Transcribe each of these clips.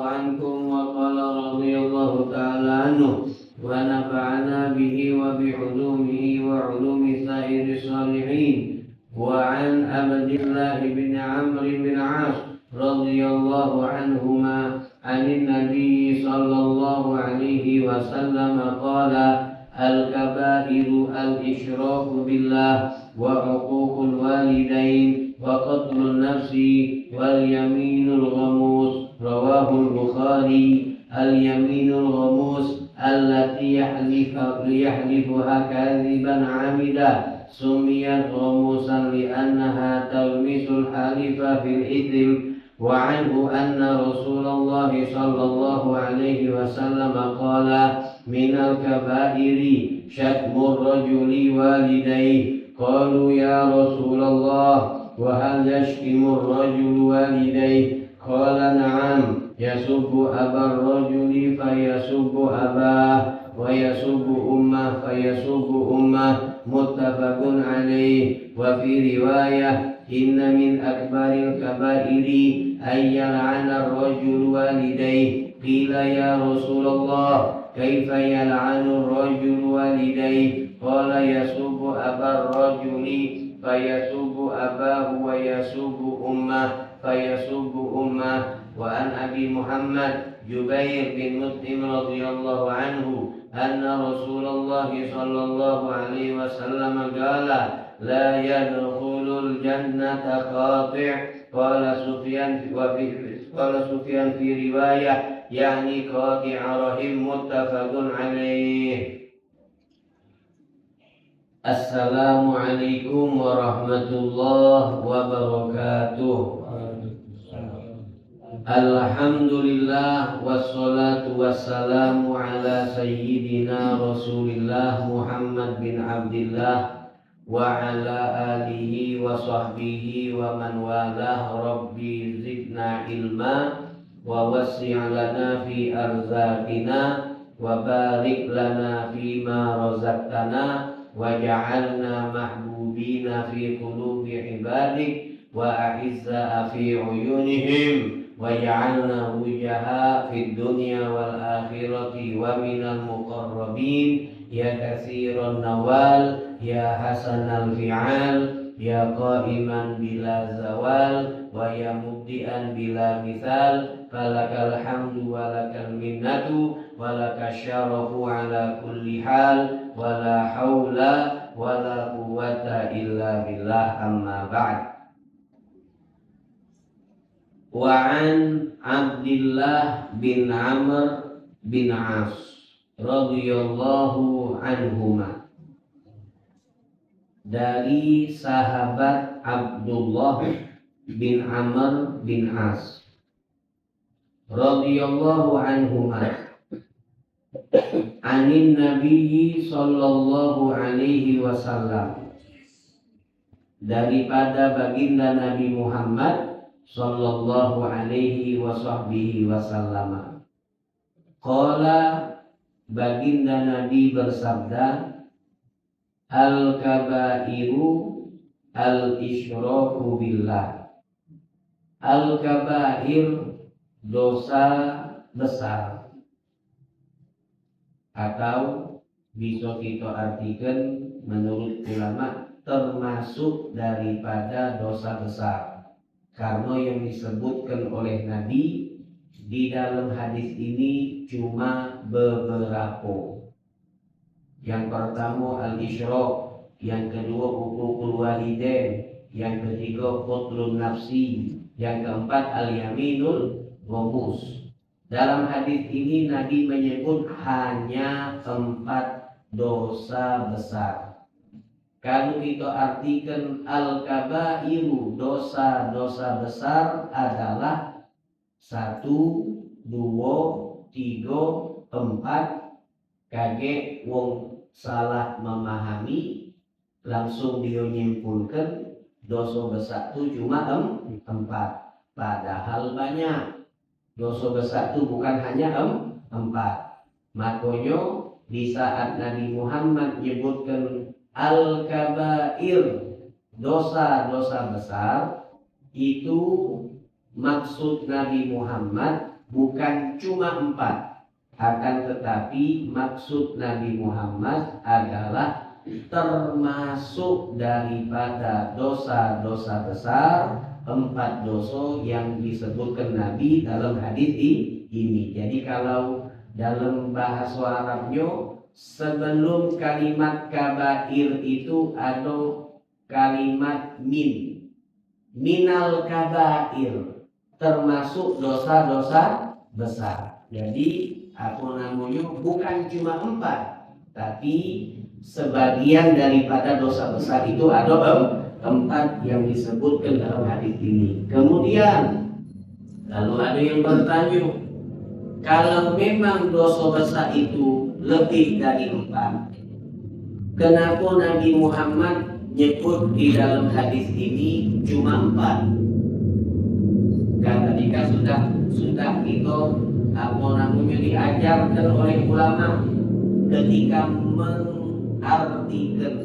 عنكم وقال رضي الله تعالى عنه ونفعنا به وبعلومه وعلوم سائر الصالحين. وعن عبد الله بن عمرو بن عاص رضي الله عنهما عن النبي صلى الله عليه وسلم قال الكبائر الإشراك بالله وعقوق الوالدين وقتل النفس واليمين الغموس. رواه البخاري. اليمين الغموس التي يحلفها كاذبا عامدا سميت غموسا لأنها تلمس الحلف في الإثم. وعنه أن رسول الله صلى الله عليه وسلم قال من الكبائر شتم الرجل والديه. قالوا يا رسول الله وهل يشتم الرجل والديه؟ قال نعم، يسب أبا الرجل فيسب أباه ويسب أمه فيسب أمه. متفق عليه. وفي رواية إن من أكبر الكبائر أن يلعن الرجل والديه. قيل يا رسول الله كيف يلعن الرجل والديه؟ قال يسب أبا الرجل فيسب أباه ويسب أمه فيسب أمه. وعن أبي محمد جبير بن مطعم رضي الله عنه أن رسول الله صلى الله عليه وسلم قال لا يدخل الجنة خاطع. قال سفيان في رواية يعني قاطع رحم. متفق عليه. Assalamualaikum warahmatullahi wabarakatuh. Alhamdulillah wassalatu wassalamu ala sayyidina Rasulillah Muhammad bin Abdillah wa ala alihi wa sahbihi wa man walah. Rabbi zidna ilma wa wassi' lana fi arzaqina wa barik lana fima razaqtana waj'alna mahbubina fi qulubi ibadik wa a'izza fi uyunihim waj'alna wujaha fid dunya wal akhirati wa minal muqarrabin ya katsiran nawal ya hasanal fi'al ya qa'iman bila zawal wa ya mubdi'an bila misal. Falakal hamdu walakal minnatu walakal syarafu ala kulli hal wala haula wala quwwata illa billah. Amma ba'd. Wa an Abdillah bin Amr bin As radhiyallahu anhuma, dari sahabat Abdullah bin Amr bin As radhiyallahu anhuma anin nabiyyi sallallahu alaihi wasallam, daripada baginda Nabi Muhammad sallallahu alaihi wasallam. Qala, baginda Nabi bersabda, al-kabairu al-isyraku billah. Al-kabair, dosa besar, atau bisa kita artikan menurut ulama termasuk daripada dosa besar, karena yang disebutkan oleh Nabi di dalam hadis ini cuma beberapa. Yang pertama al-isyrak, yang kedua uququl walidain, yang ketiga qatlun nafsi, yang keempat al-yaminul ghamus. Dalam hadis ini Nabi menyebut hanya 4 dosa besar. Kalau kita artikan al-kabairu, dosa-dosa besar adalah 1, 2, 3, 4. Kage wong salah memahami, langsung dia nyimpulkan dosa besar itu cuma 4. Padahal banyak. Dosa besar itu bukan hanya 4. Makanya di saat Nabi Muhammad menyebutkan al-kabair, dosa-dosa besar, itu maksud Nabi Muhammad bukan cuma 4, akan tetapi maksud Nabi Muhammad adalah termasuk daripada dosa-dosa besar, 4 dosa yang disebutkan Nabi dalam hadis ini. Jadi kalau dalam bahasa Arabnya, sebelum kalimat kabair itu ada kalimat minal kabair, termasuk dosa-dosa besar. Jadi bukan cuma 4, tapi sebagian daripada dosa besar itu ada 4 yang disebutkan dalam hadis ini. Kemudian lalu ada yang bertanya, kalau memang dosa besar itu lebih dari 4, kenapa Nabi Muhammad nyebut di dalam hadis ini cuma 4? Kan ketika sudah kita diajarkan oleh ulama ketika mengartikan,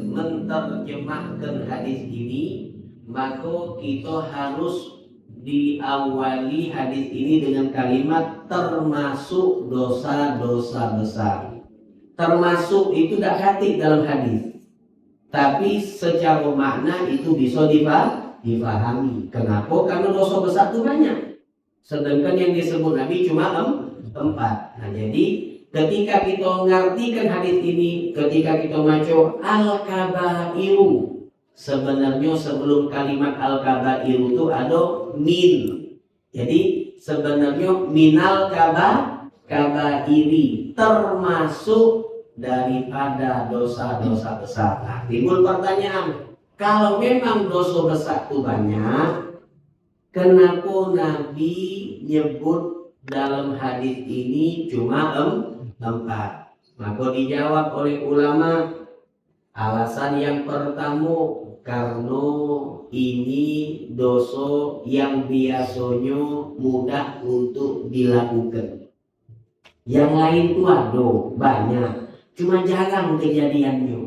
menerjemahkan hadis ini, maka kita harus diawali hadis ini dengan kalimat termasuk dosa-dosa besar. Termasuk itu tidak hati dalam hadis, tapi secara makna itu bisa dipahami. Kenapa? Karena dosa besar itu banyak, sedangkan yang disebut Nabi cuma 4. Nah, jadi ketika kita mengartikan hadis ini, ketika kita baca al-kabairu, sebenarnya sebelum kalimat al-kabairu itu ada min. Jadi sebenarnya minal kabairi, termasuk daripada dosa-dosa besar. Nah, timbul pertanyaan, kalau memang dosa besar itu banyak, kenapa Nabi nyebut dalam hadis ini cuma 4? Maka dijawab oleh ulama, alasan yang pertama, karena ini dosa yang biasanya mudah untuk dilakukan. Yang lain itu ada banyak, cuma jarang kejadiannya.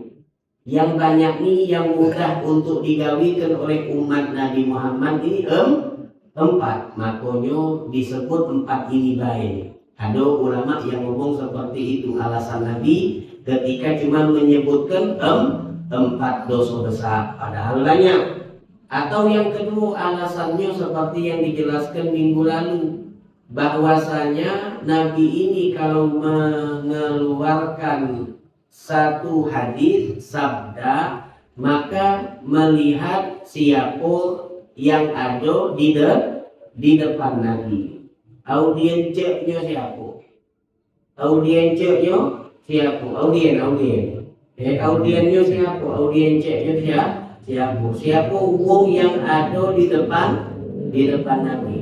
Yang banyak nih yang mudah untuk digawikan oleh umat Nabi Muhammad ini 4, makanya disebut 4 ini baik. Ada ulama yang ngomong seperti itu alasan Nabi ketika cuma menyebutkan 4 dosa besar, padahal banyak. Atau yang kedua alasannya seperti yang dijelaskan minggu lalu, bahwasanya Nabi ini kalau mengeluarkan satu hadis sabda, maka melihat siapa yang ada di depan Nabi. Audiensnya siapa? Audiensnya siapa? Audiennya siapa? Audiensnya siapa? Siapa wong yang ada di depan Nabi.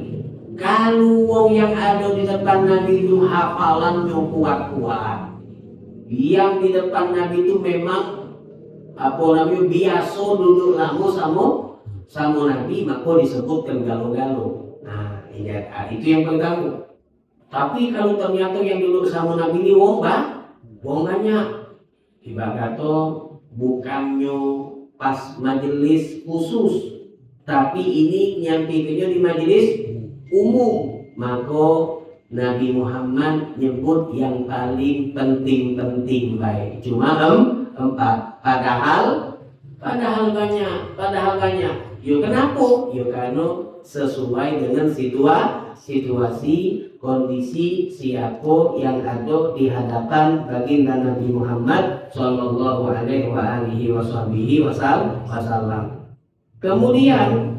Kalau wong yang ada di depan Nabi itu hafalannya kuat-kuat, yang di depan Nabi itu memang biasa duduk lama sama Nabi, maka disebutkan galo-galo. Nah, itu yang pertama. Tapi kalau ternyata yang duduk sama Nabi ini wong banyak, ibarat bukannya pas majelis khusus, tapi ini nyampaikannya di majelis umum, maka Nabi Muhammad nyebut yang paling penting baik cuma 4. Padahal banyak. Yo kenapa? Yo karena sesuai dengan situasi kondisi siapa yang ada di hadapan baginda Nabi Muhammad sallallahu alaihi wasallam. Kemudian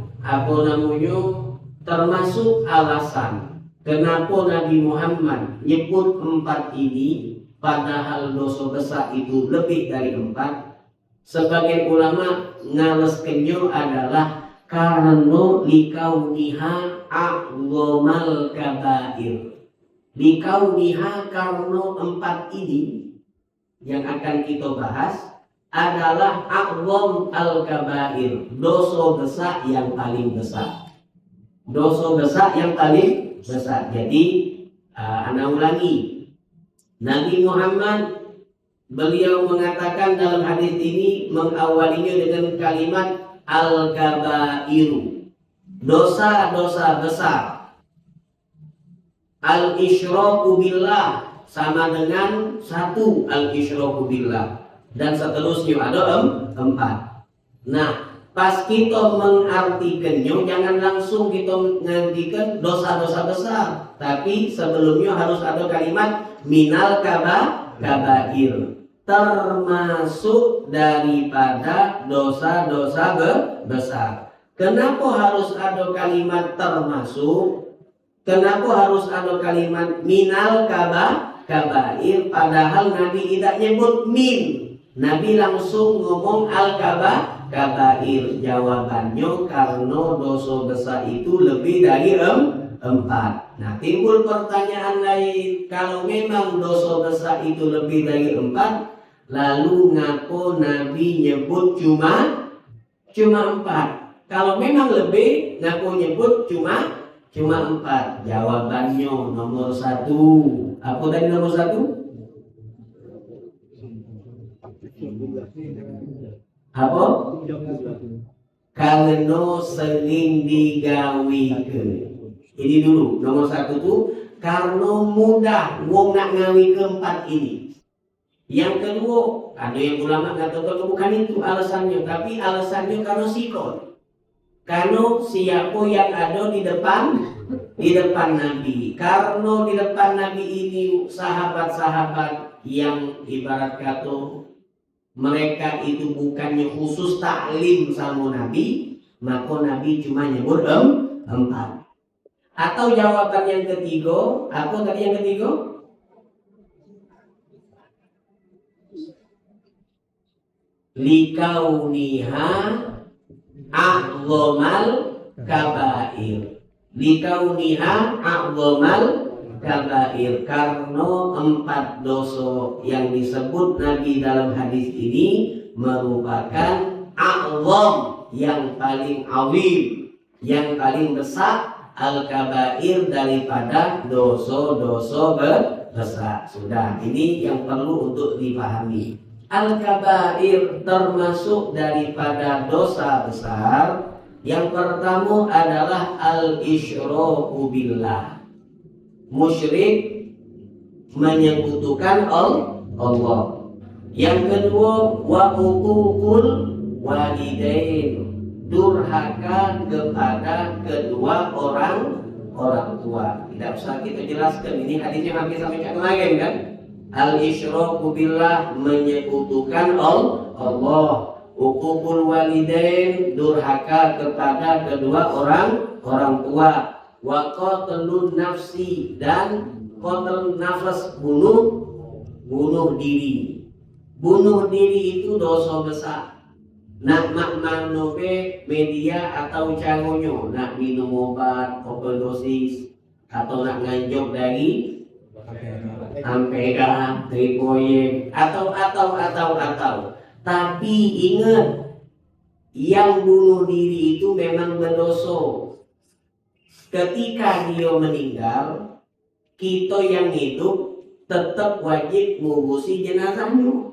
termasuk alasan kenapa Nabi Muhammad nyebut 4 ini padahal dosa besar itu lebih dari 4. Sebagian ulama ngaleskennya adalah karena likauniha a'dhamal kabair. Likauniha, karena 4 ini yang akan kita bahas adalah a'dham al-kabair, dosa besar yang paling besar. Dosa besar yang paling besar. Jadi ana ulangi, Nabi Muhammad beliau mengatakan dalam hadis ini, mengawalinya dengan kalimat al-kabairu, dosa-dosa besar. Al-isyraku billah sama dengan satu al-isyraku billah, dan seterusnya ada empat. Nah, pas kita mengartikannya jangan langsung kita mengartikan dosa-dosa besar, tapi sebelumnya harus ada kalimat minal kabair, termasuk daripada dosa-dosa besar. Kenapa harus ada kalimat termasuk? Kenapa harus ada kalimat minal kabair? Padahal Nabi tidak nyebut min. Nabi langsung ngomong kabair. Jawabannya karena dosa besar itu lebih dari empat. Nah, timbul pertanyaan lain, kalau memang dosa besar itu lebih dari empat, lalu ngapo Nabi nyebut cuma empat? Kalau memang lebih, ngapo nyebut cuma empat? Jawabannya nomor satu. Apa tadi nomor satu? Apa? Karena sering digawikeun. Ini dulu nomor satu tuh karena mudah wong nak ngawi keempat ini. Yang kedua, ada yang ulama katakan bukan itu alasannya, tapi alasannya karena sikon. Karena siapa yang ada di depan Nabi. Karena di depan Nabi ini sahabat-sahabat yang ibarat kata mereka itu bukannya khusus taklim sama Nabi, maka Nabi cuma nyebut empat. Atau jawaban yang ketiga, apa tadi yang ketiga? Likauniha a'dhamal kabair. Likauniha a'dhamal kabair, karena empat dosa yang disebut Nabi dalam hadis ini merupakan a'dham, yang paling azim, yang paling besar, al-kabair, daripada dosa-dosa besar. Sudah, ini yang perlu untuk dipahami. Al-kabair termasuk daripada dosa besar. Yang pertama adalah al-isyraku billah, musyrik, menyekutukan Allah. Yang kedua, wa uququl walidain, durhaka kepada kedua orang tua. Tidak usah kita jelaskan, ini hadisnya hampir sampai kemarin kan. Al-isyraku billah, menyekutukan Allah. Uququl walidain, durhaka kepada kedua orang tua. Wa qatlun nafsi, dan qatl nafas, bunuh diri. Bunuh diri itu dosa besar. Nak makmanobe media atau cangonyo, nak minum obat overdosis, atau nak nganjok dari ampega, tripoyek, atau. Tapi ingat, yang bunuh diri itu memang berdosa. Ketika dia meninggal, kita yang hidup tetap wajib ngurusi jenazahnya.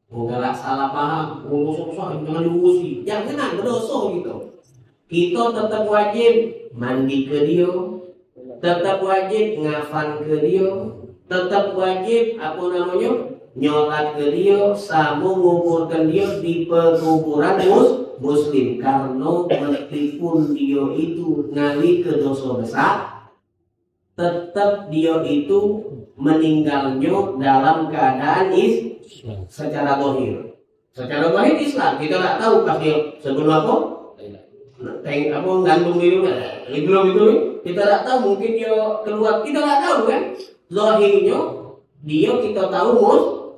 Enggak salah paham, jangan diurusi, jangan berdosa gitu. Kita tetap wajib mandi ke dia, tetap wajib ngafan ke dia, tetap wajib nyolat ke dia, sama menguburkan dia di pekuburan muslim. Karena meskipun dia itu ngali ke dosa besar, tetap dia itu meninggalnya dalam keadaan secara zahir. Secara zahir Islam, kita nggak tahu pasti sebelum apa gantung diri belum itu, kita nggak tahu, mungkin dia keluar, kita nggak tahu kan. Zahirnya dia kita tahu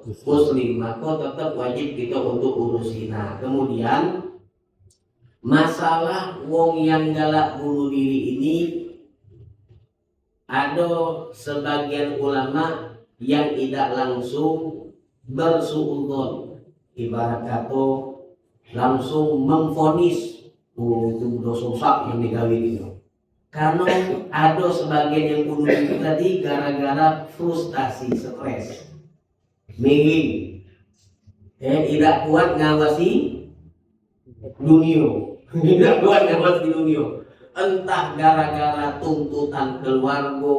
muslim, maka tetap wajib kita untuk urusi. Nah, kemudian masalah wong yang galak bunuh diri ini, ada sebagian ulama yang tidak langsung bersuudzon, ibarat kata langsung memvonis itu dosa yang digawe itu. Karena ada sebagian yang bunuh diri tadi gara-gara frustasi, stres, menging tidak kuat ngawasi dunia, tidak kuat ngawasi dunia. Entah gara-gara tuntutan keluarga,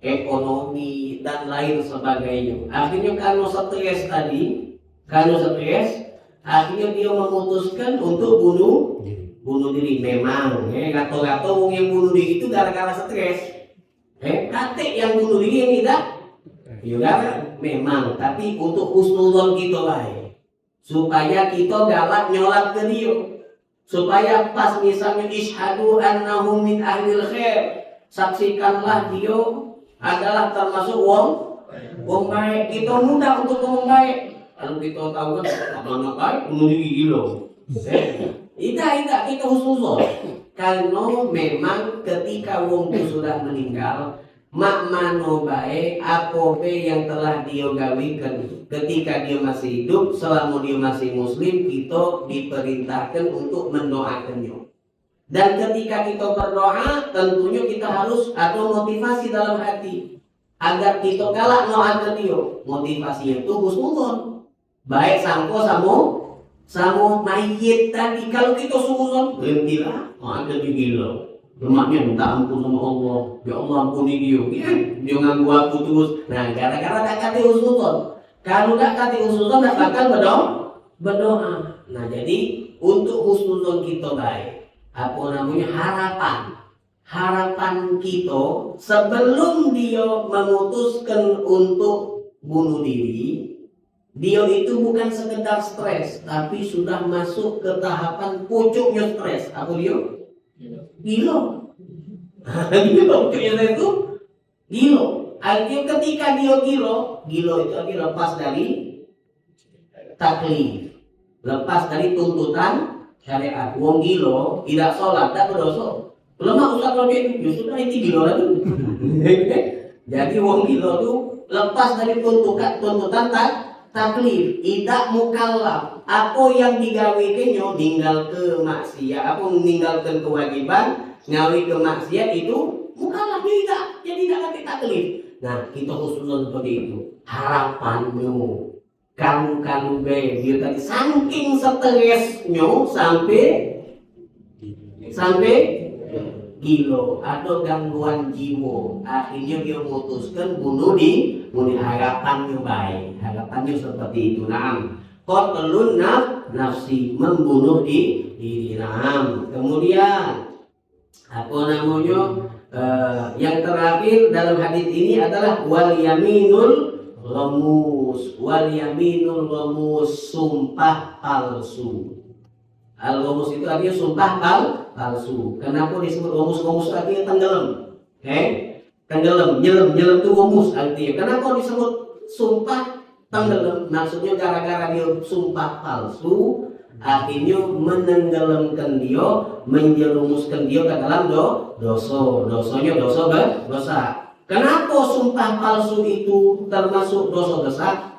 ekonomi dan lain sebagainya. Akhirnya karena stres tadi, akhirnya dia memutuskan untuk bunuh diri. Memang, gato-gato yang bunuh diri itu gara-gara stres. Kate yang bunuh diri yang tidak, juga memang. Tapi untuk husnuzon kita baik, supaya kita galak nyolat ke dia, supaya pas misalnya ishadu annahum min ahlil khair, saksikanlah dia adalah termasuk wong baik. Kita mudah untuk wong baik. Kalau kita tahu kan mana baik bunuh diri gila. Tidak kita husnuzon. Karena memang ketika wong itu sudah meninggal, mak mano baik apa yang telah dia gawikan ketika dia masih hidup, selama dia masih muslim, kita diperintahkan untuk mendoakannya. Dan ketika kita berdoa, tentunya kita harus ada motivasi dalam hati agar kita galak doakan dia. Motivasinya itu husnuzon. Baik sangko sama mayit tadi. Kalau kita suzon, berhentilah, ada di gila. Lemaknya minta ampun sama Allah. Ya Allah ampuni dia. Dia nganggu aku terus. Nah, gara-gara tak kati husnuzon. Kalau tak kati husnuzon, tak bakal berdoa. Nah, jadi untuk husnuzon kita baik. Apa namanya, harapan kita sebelum dia memutuskan untuk bunuh diri, dia itu bukan sekedar stres, tapi sudah masuk ke tahapan pucuknya stres. Apa dia? Gila. Pucuknya itu gila. Artinya ketika dia gila itu artinya lepas dari taklif, lepas dari tuntutan syariat. Wong gilo tidak sholat, tidak berdosa. Lemah Ustaz Robi, justru itu gilo lagi. Jadi wong gilo itu lepas dari tuntutan taklif, tidak mukallaf. Apa yang digawikannya ninggal ke maksiat, apa meninggalkan kewajiban, ngawi ke maksiat itu mukallaf tidak. Jadi tidak ada taklif. Nah, kita khususnya seperti itu. Harapannya kamu dia tadi saking stresnya sampai gilo atau gangguan jiwa, akhirnya dia memutuskan bunuh diri. Harapannya baik, harapannya seperti itu. Naam, qatlun nafsi, membunuh diri. Naam. Kemudian apa namanya, yang terakhir dalam hadis ini adalah wal yaminul ghamus, sumpah palsu. Al-ghamus itu artinya sumpah palsu. Kenapa disebut ghamus? Artinya tenggelam. Tenggelam, nyelam itu ghamus artinya. Kenapa disebut sumpah tenggelam? Maksudnya gara-gara dia sumpah palsu, akhirnya menenggelamkan dia, menjerumuskan dia ke dalam dosa. Kenapa sumpah palsu itu termasuk dosa besar?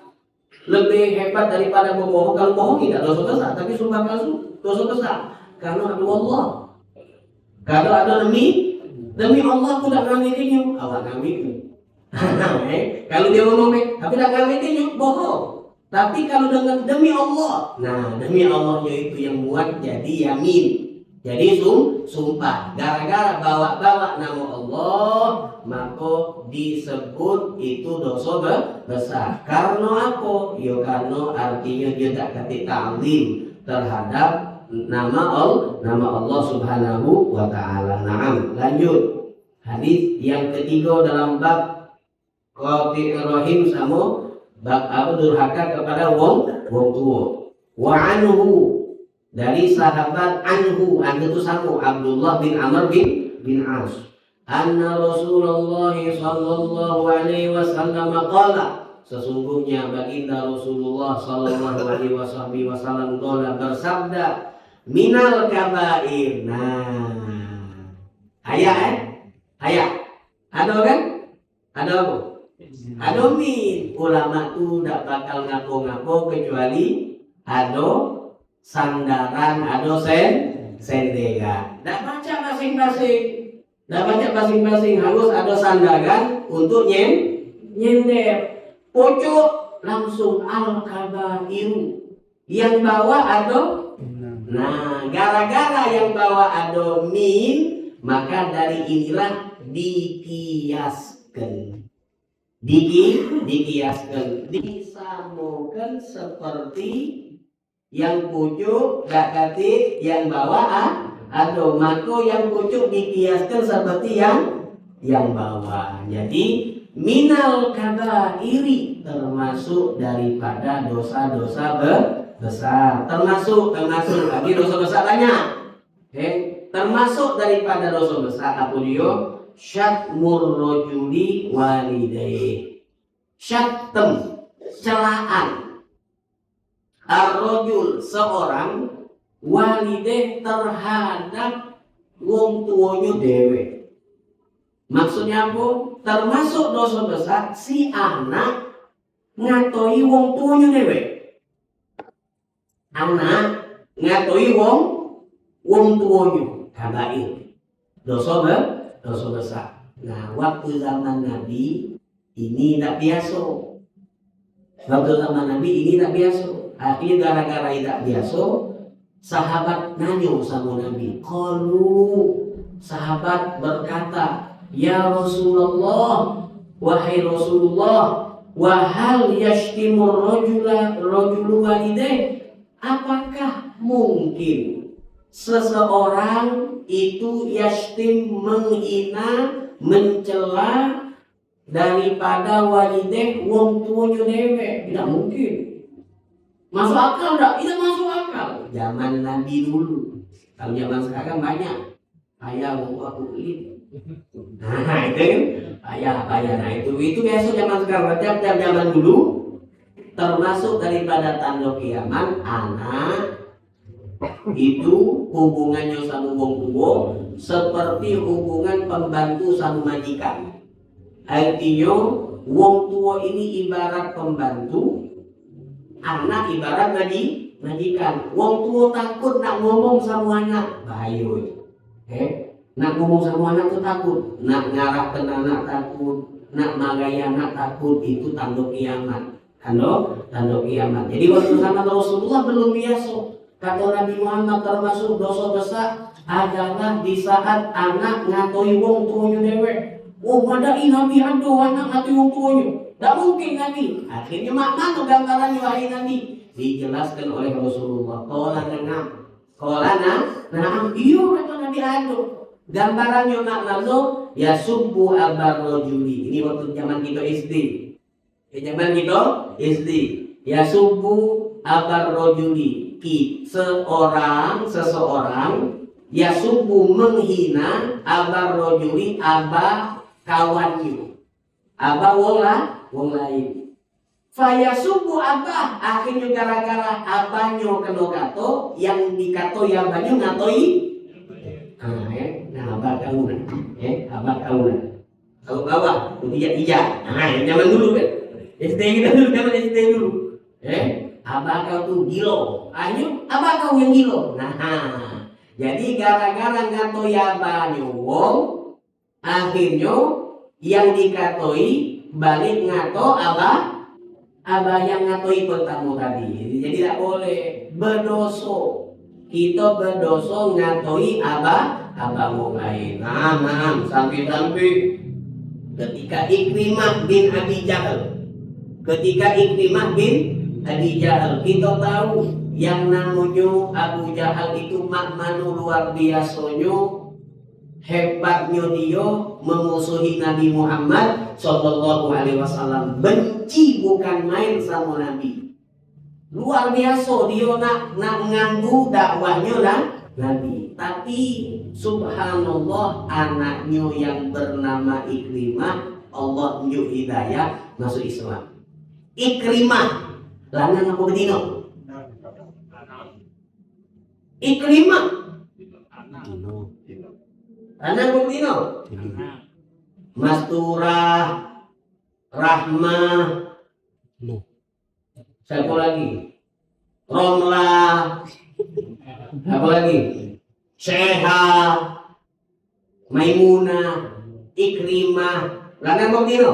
Lebih hebat daripada berbohong. Kalau bohong tidak dosa besar, tapi sumpah palsu dosa besar. Karena ada Allah. Kalau ada demi Allah aku tidak ngamitinya, awak ngamiti. Kalau dia ngomong, tapi tidak ngamitinya, bohong. Tapi kalau dengan demi Allah, nah demi Allahnya itu yang buat jadi yamin. Jadi sumpah, gara-gara bawa nama Allah, maka disebut itu dosa besar. Karena apa? Ya karena artinya dia tak kati ta'zim terhadap nama Allah Subhanahu wa ta'ala. Naam, lanjut. Hadis yang ketiga dalam bab qati'ir rahim sama bab durhaka kepada wong tua. Wa anhu, dari sahabat anhu itu sama Abdullah bin Amr bin As, anna Rasulullah sallallahu alaihi wasallam qala, sesungguhnya baginda Rasulullah sallallahu alaihi wasallam qala, bersabda, minal kabair. Nah, ayat ada kan? Ada apa? Ada min. Ulama tu tak bakal ngapo-ngapo kecuali ada sandaran, ada senderan. Tak baca masing-masing, harus ada sandaran untuk nyender. Pojok langsung al-kabairu, yang bawah ada. Nah, gara-gara yang bawah ada min, maka dari inilah dikiaskan dikiaskan disamukan seperti yang pucuk gak kati yang bawah atau mako yang pucuk dikiaskan seperti yang bawah. Jadi minal kabairi termasuk daripada dosa-dosa besar, termasuk lagi dosa besar banyak. Termasuk daripada dosa besar apa dia? Syatmur rajuli walidayhi. Syatm celaan ar-rajul seorang walidayh terhadap wong tuanya dewe. Maksudnya apa? Termasuk dosa besar si anak ngatoi wong tuanya dewe. Anak ngatoi wong tuanya kabair. Dosa besar. Nah, waktu zaman Nabi ini tidak biasa. Waktu zaman Nabi ini tidak biasa. Akhirnya gara-gara tidak biasa, sahabat nanya sama Nabi. Kalau sahabat berkata, ya Rasulullah, wahai Rasulullah, wahal yashtimur rajulu walidayh. Apakah mungkin seseorang itu yashtim menghina, mencela daripada walidayh wong tuanya dewe? Tidak mungkin. Masuk akal enggak? Tidak masuk akal. Zaman Nabi dulu. Kalau zaman sekarang banyak. Ayah mau aku beli. Nah itu ayah. Nah itu biasa zaman sekarang. Zaman dulu termasuk daripada tanda kiamat anak itu hubungannya sama wong tua seperti hubungan pembantu sama majikan. Artinya wong tua ini ibarat pembantu, anak ibarat majikan. Wong tua takut nak ngomong sama anak, bahaya. Nak ngomong sama anak tuh takut, nak ngarahkan anak takut, nak magayi anak takut, itu tanda kiamat. Tanda kiamat. Jadi waktu zaman Rasulullah belum biasa. Kata Nabi Muhammad termasuk dosa besar adalah di saat anak ngatoi wong tuanya dewe. Oh padahal Nabi ada anak ngatoi wong tuanya. Tak mungkin Nabi. Akhirnya mana gambarannya wahai Nabi? Dijelaskan oleh Rasulullah. Qala na'am. Iya kata Nabi ada. Gambarannya maknanya ya subbu abar rajuli. Ini waktu zaman kita SD. Zaman kita SD. Ya subbu abar rajuli. Seseorang ya subuh menghina abar rojuli abah kawannya, abah wong lain. Faya subuh abah akhirnya gara-gara abahnya kena kato yang dikato ya abahnya ngatoi. Nah abah kaunan, kalau bawah ija. Nah zaman dulu kan, SD kita dulu zaman SD dulu. Abah kau tuh gilo, ayo abah kau yang gilo. Nah, jadi gara-gara ngatoi abahnya wong, akhirnya yang dikatoi balik ngato abah yang ngatoi pertama tadi. Jadi tidak boleh berdoso. Kita berdoso ngatoi abah wong lain. Nah, sampai ketika Ikrimah bin Abi Jahal, Abi Jahal, kita tahu yang namanya Abu Jahal itu makmanu luar biasanya, hebatnya dia memusuhi Nabi Muhammad Sallallahu Alaihi Wasallam, benci bukan main sama Nabi. Luar biasa dia nak nganggu dakwahnya lah Nabi. Tapi subhanallah anaknya yang bernama Ikrimah Allah menunjuk hidayah masuk Islam. Ikrimah lanang apa betina? Ikrimah lanang apa betina? Masturah, Rahmah, siapa lagi? Romlah, apa lagi? Syekha, Maimunah, Ikrimah, lanang apa betina?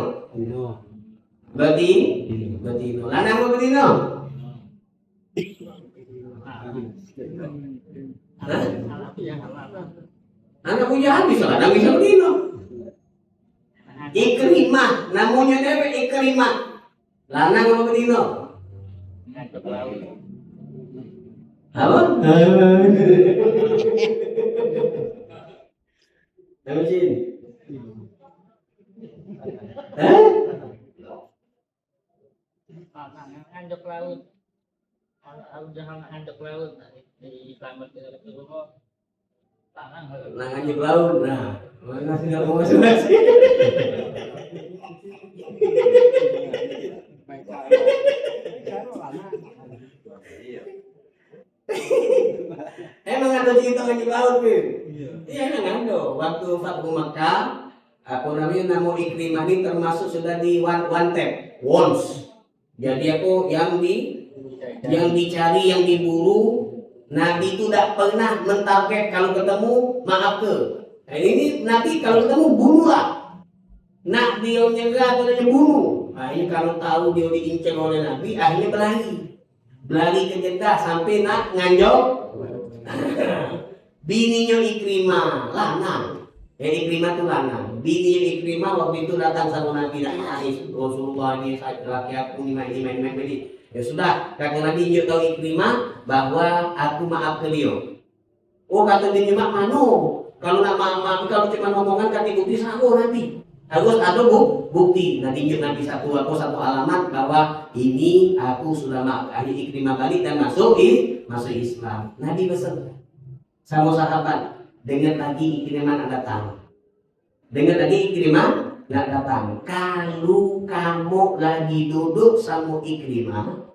Betina. Lanang apa betina? Anak punya habis, lanang bisa betina. Ikrimah, namanya dewe Ikrimah. Lanang apa bedino? Apa? Nama Jin? Nganjak laut. Aku jangan nganjak laut. Di kamar kita itu kok. Nah, nganjak laut. Nah, mana sih nggak mau masuk-masuk? Emang ada cerita nganjak laut, Pin? Iya, emang ada. Waktu Fathu Makkah, aku namanya Namu Ikrimah ini termasuk sudah di one tap, once. Jadi aku yang dicari, yang diburu. Nabi itu tidak pernah mentarget kalau ketemu maaf ke. Nah, ini Nabi kalau ketemu bunuhlah. Nak dia nyerah atau dia bunuh. Akhirnya kalau tahu dia diincar oleh Nabi, akhirnya berlari ke Jeddah sampai nak nganjok. Bininya Ikrimah lanang. Ikrimah itu lanang. Bininya Ikrimah waktu itu datang sama Nabi, Rasulullah ini laki aku ini main. Ya sudah, kata Nabi dia tahu Ikrimah bahwa aku maaf ke dia. Oh, kata dia mak mano. Kalau nak maaf kalau cuma ngomongan kata bukti sago Nabi. Harus ada bukti. Nanti Nabi satu alamat bahwa ini aku sudah maaf. Akhirnya Ikrimah balik dan masuk Islam. Nabi pesan sama sahabat, dengar lagi Ikrimah nak datang. Dengar lagi Ikrimah nak datang. Kalau kamu lagi duduk sama Ikrimah,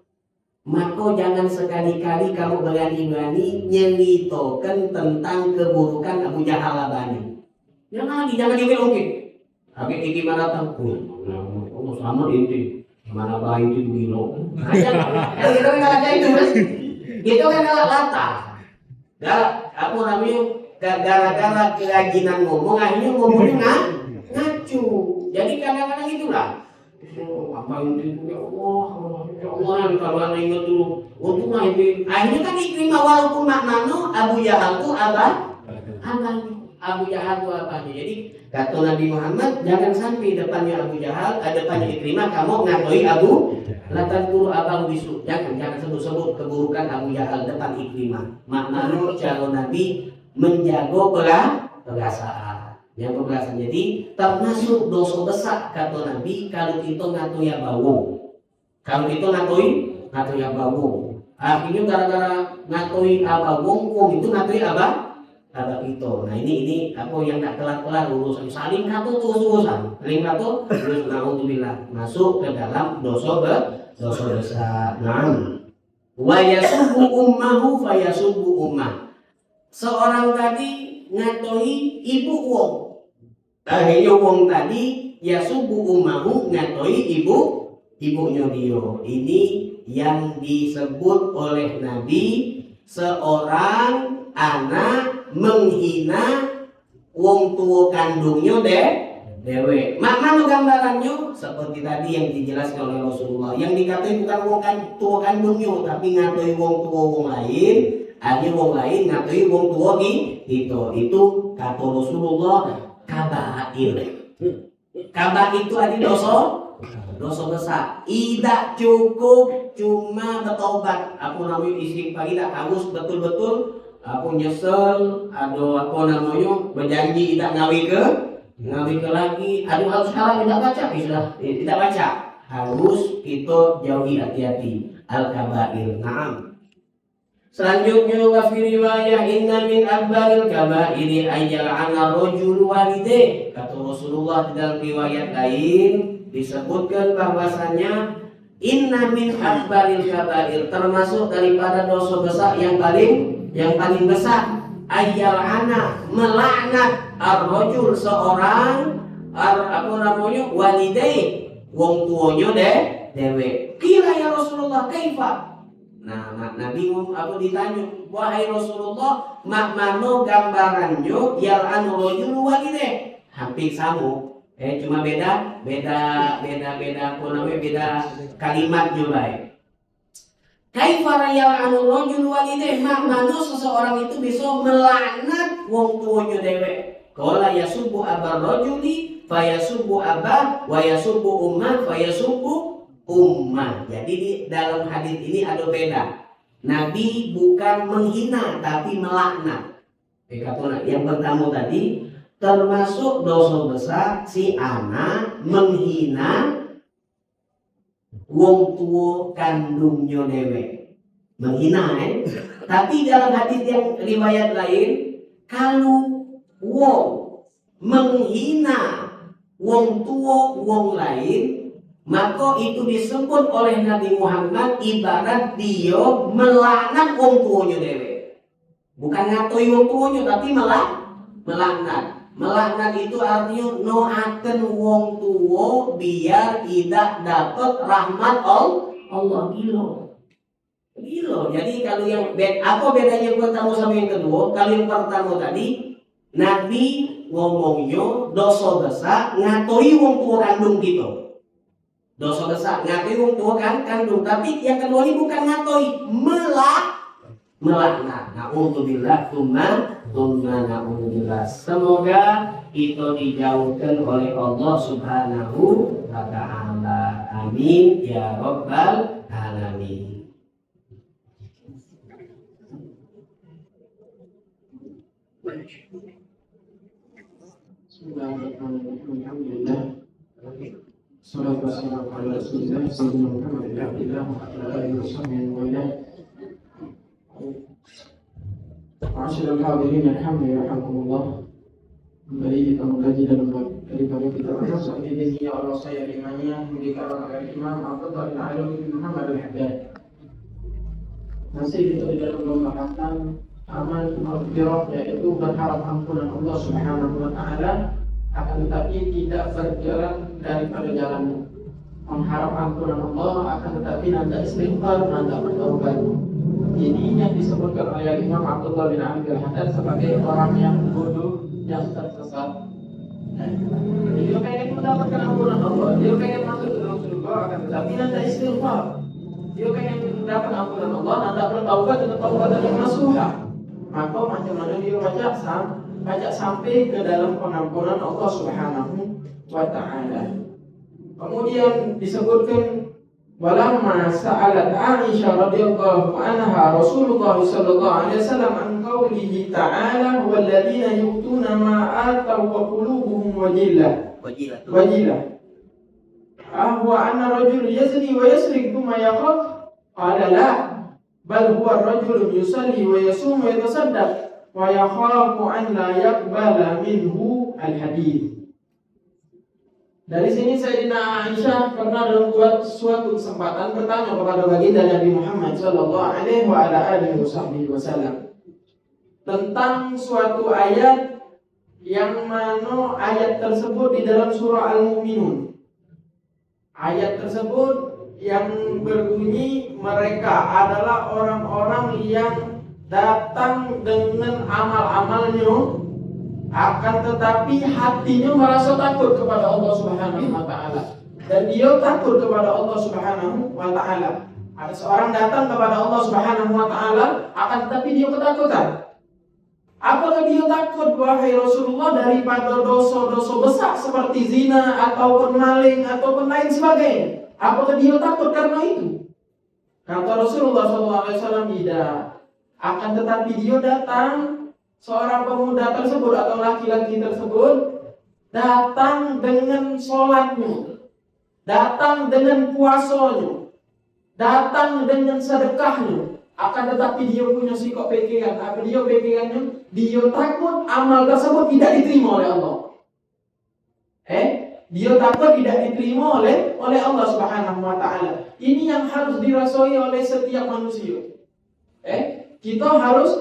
maka jangan sekali-kali kamu berani-berani nyeritakan tentang keburukan Abu Jahal Labani. Jangan diomongin. Tapi Ikrimah datang, oh sama ini, gimana baik itu bilo. Yang itu kan ada itu kan, itu kan latar. Aku namanya gara-gara kerajinan ngomong, akhirnya ngomongnya ngacu. Jadi kadang-kadang itulah. Apa itu ya Allah kalau anda ingat dulu untunglah ini akhirnya kan Ikrimah walaupun maknanya Abu Jahal itu Abu Jahal itu apanya. Jadi kata Nabi Muhammad jangan sampai depannya Abu Jahal depannya Ikrimah kamu ngakui Abu latar guru Abu Bisu, jangan sebut-sebut keburukan Abu Jahal depan Ikrimah. Maknanya calon Nabi menjaga perasaan. Yang pembahasan jadi termasuk dosa besar kata Nabi kalau kita ngatu ya bau. Kalau kita ngatu ya bau. Akhirnya gara-gara ngatui abawong itu ngatui apa itu. Nah ini aku yang tak kelar-kelar urusan saling katu terus-terusan. Saling katu terus naudzubillah masuk ke dalam dosa besar. Nah, wa yasubbu ummahu fa yasubbu ummah. Seorang tadi ngatoi ibu wong. Akhirnya wong tadi ya subuh umahu ngatoi ibunya dia. Ini yang disebut oleh Nabi seorang anak menghina wong tua kandungnya dewe. Mana gambarannya seperti tadi yang dijelaskan oleh Rasulullah. Yang dikatai bukan wong tua kandungnya tapi ngatoi wong tua wong lain. Akhirnya wong lain ngatoi wong tua itu kata Rasulullah. Kabair itu ada dosa besar. Tidak cukup cuma bertobat. Aku namanya istighfar tidak harus betul-betul aku nyesel. Ada apa namanya berjanji tidak ngawi ke lagi. Harus kalah tidak baca tidak baca. Harus kita jauhi hati-hati al-kabair. Naam. Selanjutnya wa fi riwayah inna min akbaril kabairi ayyal'ana rajul walidayh. Kata Rasulullah di dalam riwayat lain disebutkan bahwasanya inna min akbaril kabair termasuk daripada dosa besar yang paling besar ayyal'ana melaknat ar-rajul seorang walidayh wong tuanya dewe. Kira ya Rasulullah kaifa? Nah, Nabi ditanya, wahai Rasulullah, makmano gambarannya yal'anu rajul walidayh. Hampir sama. Cuma beda kalimatnya baik. Kaifa yal'anu rajul walidayh? Makmano seseorang itu bisa melaknat wong tuanya dewe. Qala yasubbu abar rajuli fayasubbu abah wa yasubbu ummah fayasubbu ummah. Jadi di dalam hadis ini ada beda. Nabi bukan menghina tapi melaknat. Yang pertama tadi termasuk dosa besar si anak menghina wong tua kandungnya dewe. Menghina Tapi dalam hadis yang riwayat lain, kalau wong menghina wong tua wong lain, maka itu disebut oleh Nabi Muhammad ibarat dia melaknat wong tuanya dewe. Bukan ngatoi wong tuanya tapi melaknat. Melaknat itu artinya noaken wong tua biar tidak dapat rahmat Allah. Gila. Jadi kalau yang apa bedanya yang pertama sama yang kedua? Kalau yang pertama tadi Nabi ngomongnya dosa besar ngatoi wong tua kandung gitu. Dosa besar ngatoi wong tua kandung. Tapi yang kedua ini bukan ngatoi, melaknat. Na'udzubillah tsumma na'udzubillah. Semoga itu dijauhkan oleh Allah Subhanahu wa ta'ala. Amin ya rabbal alamin. Bismillahirrahmanirrahim. Alhamdulillah. Salatu wassalamu ala Rasulillah sayyidina Muhammad bin Abdullah wa ala alihi washabbihi wa ala. Ma'asyiral hadirin rahimakumullah. Kembali kita mengkaji dalam daripada kitab Al-Usul ini Allah saya imannya dikatakan oleh Imam Abdullah bin Ali bin Muhammad al-Haddad. Masih kita di dalam pembahasan amal maghfirah, yaitu berharap ampunan Allah Subhanahu wa taala, akan tetapi tidak berjalan daripada jalannya. Mengharap ampunan Allah akan tetapi nanda istighfar, nanda bertaubat. Ini yang disebutkan oleh Imam Abdullah bin Ali al-Haddad sebagai orang yang bodoh, yang tersesat. Dia pengen mendapatkan ampunan Allah, dia pengen masuk ke dalam surga, akan tetapi nanda istighfar. Dia pengen mendapat ampunan Allah, nanda bertaubat dengan taubatan yang nasuha. Maka macam mana dia pajak sampai ke dalam pengampunan Allah Subhanahu wa ta'ala. Kemudian disebutkan walamma sa'alat Aisyah radhiyallahu anha Rasulullah sallallahu alaihi wasallam an qaulihi ta'ala walladzina yu'tuna ma ataw wa qulubuhum wajilah ahwa anna rajul yazni wa yasrik thumma yakhaf qala la bal huwa rajulun yusalli wa yasum wa yatasaddaq wa yakhafu an la yaqbala minhu al-hadith. Dari sini Sayyidina Aisyah pernah dalam suatu kesempatan bertanya kepada baginda Nabi Muhammad sallallahu alaihi wa ala alihi wasallam tentang suatu ayat yang mana ayat tersebut di dalam surah Al-Mu'minun. Ayat tersebut yang berbunyi mereka adalah orang-orang yang datang dengan amal-amalnya, akan tetapi hatinya merasa takut kepada Allah Subhanahu wa ta'ala, dan dia takut kepada Allah Subhanahu wa ta'ala. Ada seorang datang kepada Allah Subhanahu wa ta'ala, akan tetapi dia ketakutan. Apakah dia takut, wahai Rasulullah, daripada dosa-dosa besar seperti zina ataupun maling ataupun lain sebagainya? Apakah dia takut karena itu? Kata Rasulullah SAW, tidak. Akan tetapi dia datang, seorang pemuda tersebut atau laki-laki tersebut datang dengan sholatnya, datang dengan puasanya, datang dengan sedekahnya. Akan tetapi dia punya sikap pegangan. Apa dia pegangannya? Dia takut amal tersebut tidak diterima oleh Allah. Dia takut tidak diterima oleh Allah Subhanahu wa ta'ala. Ini yang harus dirasoi oleh setiap manusia. Kita harus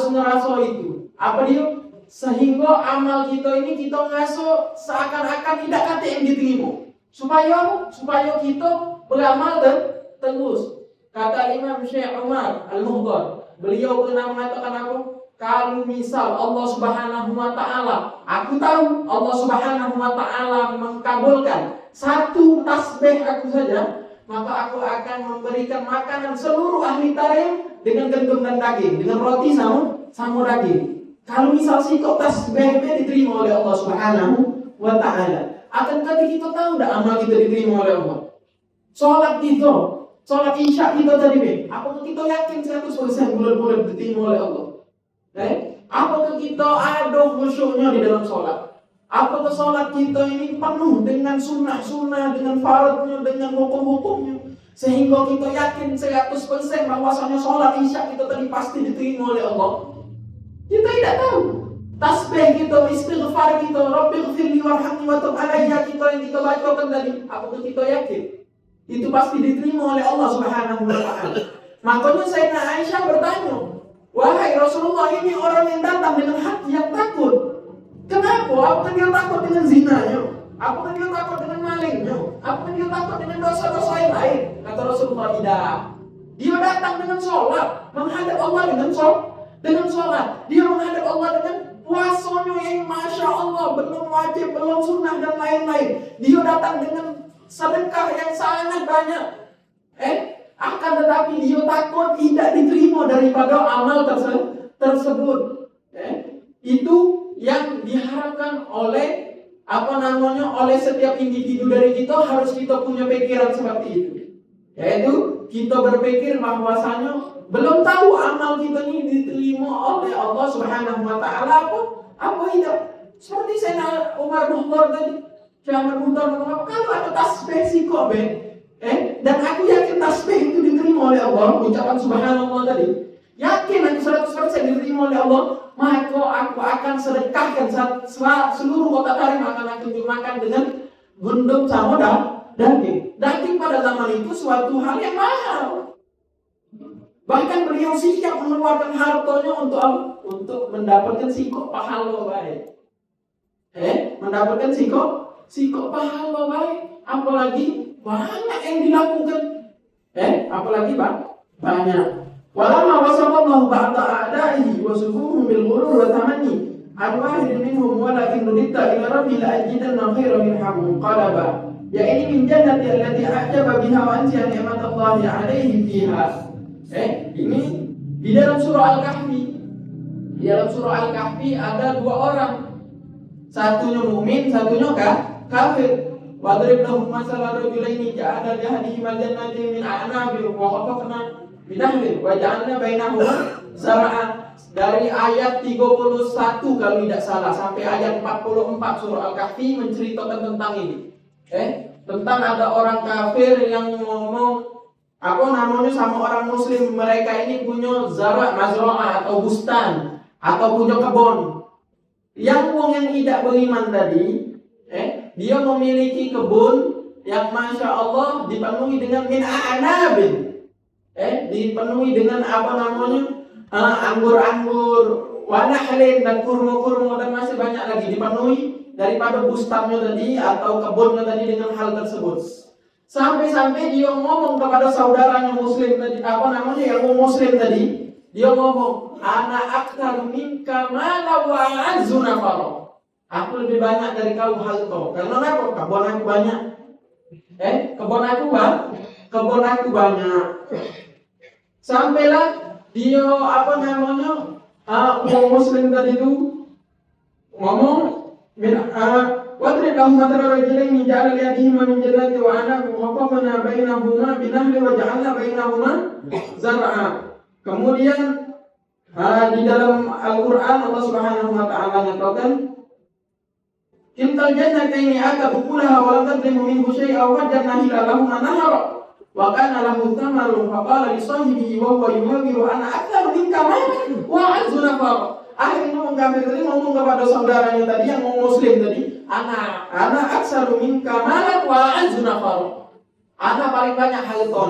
ngerasa itu. Apa dia? Sehingga amal kita ini kita ngaso seakan-akan tidak kata yang diterima. Supaya kita beramal dan terus. Kata Imam Syekh Umar Al-Muhdar, beliau pernah mengatakan apa? Kalau misal Allah Subhanahu wa ta'ala, aku tahu Allah Subhanahu wa ta'ala mengkabulkan satu tasbih aku saja, maka aku akan memberikan makanan seluruh ahli tarim dengan gandum dan daging, dengan roti sama daging. Kalau misal sikap tasbihnya diterima oleh Allah Subhanahu wa ta'ala. Akan tadi kita tahu dah amal kita diterima oleh Allah. Sholat isya kita tadi be. Apakah kita yakin 100% bulan-bulan diterima oleh Allah? Apakah kita ada khusyuknya di dalam sholat? Apakah sholat kita ini penuh dengan sunnah-sunnah, dengan faradnya, dengan hukum-hukumnya, sehingga kita yakin 100% bahwasanya sholat isya kita tadi pasti diterima oleh Allah? Kita tidak tahu. Tasbih kita, istighfar kita, Rabbighfirli warhamni wa tub alayya kita yang kita bacakan tadi, apakah kita yakin itu pasti diterima oleh Allah Subhanahu wa ta'ala? Makanya Sayyidina Aisyah bertanya, wahai Rasulullah, ini orang yang datang dengan hati yang takut. Kenapa? Apakah dia takut dengan zinanya? Apakah dia takut dengan malingnya? Apakah dia takut dengan dosa-dosa yang lain? Kata Rasulullah, tidak. Dia datang dengan sholat, menghadap Allah dengan sholat. Dia menghadap Allah dengan puasanya yang Masya Allah, belum wajib, belum sunnah dan lain-lain. Dia datang dengan sedekah yang sangat banyak. Akan tetapi dia takut tidak diterima daripada amal tersebut. Itu yang diharapkan oleh oleh setiap individu dari kita, harus kita punya pikiran seperti itu. Yaitu kita berpikir bahwasanya belum tahu amal kita ini diterima oleh Allah Subhanahu wa ta'ala apa tidak. Seperti Sayyidina Umar bin Khattab tadi, Syekh Umar kalau ada tasbih siko dan aku yakin tasbih itu diterima oleh Allah, ucapan subhanallah tadi, yakin aku 100% diterima oleh Allah, maka aku akan sedekahkan seluruh kota tarim, akan aku makan dengan gundum sama daging. Daging pada zaman itu suatu hal yang mahal. Bahkan beliau siap mengeluarkan hartanya untuk mendapatkan sikok pahala baik. Mendapatkan sikok pahala baik. Apalagi banyak yang dilakukan. Apalagi banyak. Walamma wasallallahu ba'da a'da'ihi wa sufuhum bil ghurur wa tamanni an wahidin minhum walakin nuditta ila rabbil ajidanna khairan minhum qalaba. Ya ini min jannati allati a'jaba biha wa ansiya ni'matallahi 'alaihi fiha. Ini di dalam surah Al-Kahfi. Di dalam surah Al-Kahfi ada dua orang. Satunya mukmin, satunya kafir. Wadrib lahum masalan rajulaini ja'ala li ahadihima jannatin min a'nabin wa khafaqna binahrin wa ja'alna bainahuma zar'an. Dari ayat 31 kalau tidak salah sampai ayat 44 surah Al-Kahfi menceritakan tentang ini. Tentang ada orang kafir yang ngomong sama orang muslim, mereka ini punya zara' mazra'ah atau bustan atau punya kebun. Yang yang tidak beriman tadi, dia memiliki kebun yang Masya Allah dipenuhi dengan min a'nabin, dipenuhi dengan anggur-anggur, wanahlin dan kurma-kurma dan masih banyak lagi, dipenuhi daripada bustannya tadi atau kebunnya tadi dengan hal tersebut. Sampai-sampai dia ngomong kepada saudaranya muslim tadi, yang muslim tadi, dia ngomong, ana aktsar minka mala wa azzu nafara. Aku lebih banyak dari kau harta. Karena apa? Kebun aku banyak. Kebun aku banyak. Sampailah dia muslim tadi itu ngomong, wadrib lahum mathalan rajulaini ja'ala li ahadihima min jannati wa anabin wa qafana bainahuma binahri wa ja'alna bainahuma zar'a. Kemudian di dalam Al-Qur'an Allah Subhanahu wa ta'ala nyatakan, "Kiltal jannataini atatu ukulaha wa lam tadlimu minhu syai'an wa fajjarna khilalahuma nahara wa kana lahu thamarun fa qala li sahibihi wa huwa yuhawiru ana aktsaru minka malan wa azzu nafara." Akhirnya orang kafir tadi ngomong kepada saudaranya tadi yang muslim tadi, ana aktsaru minka malan wa azzu nafara. Ana paling banyak harta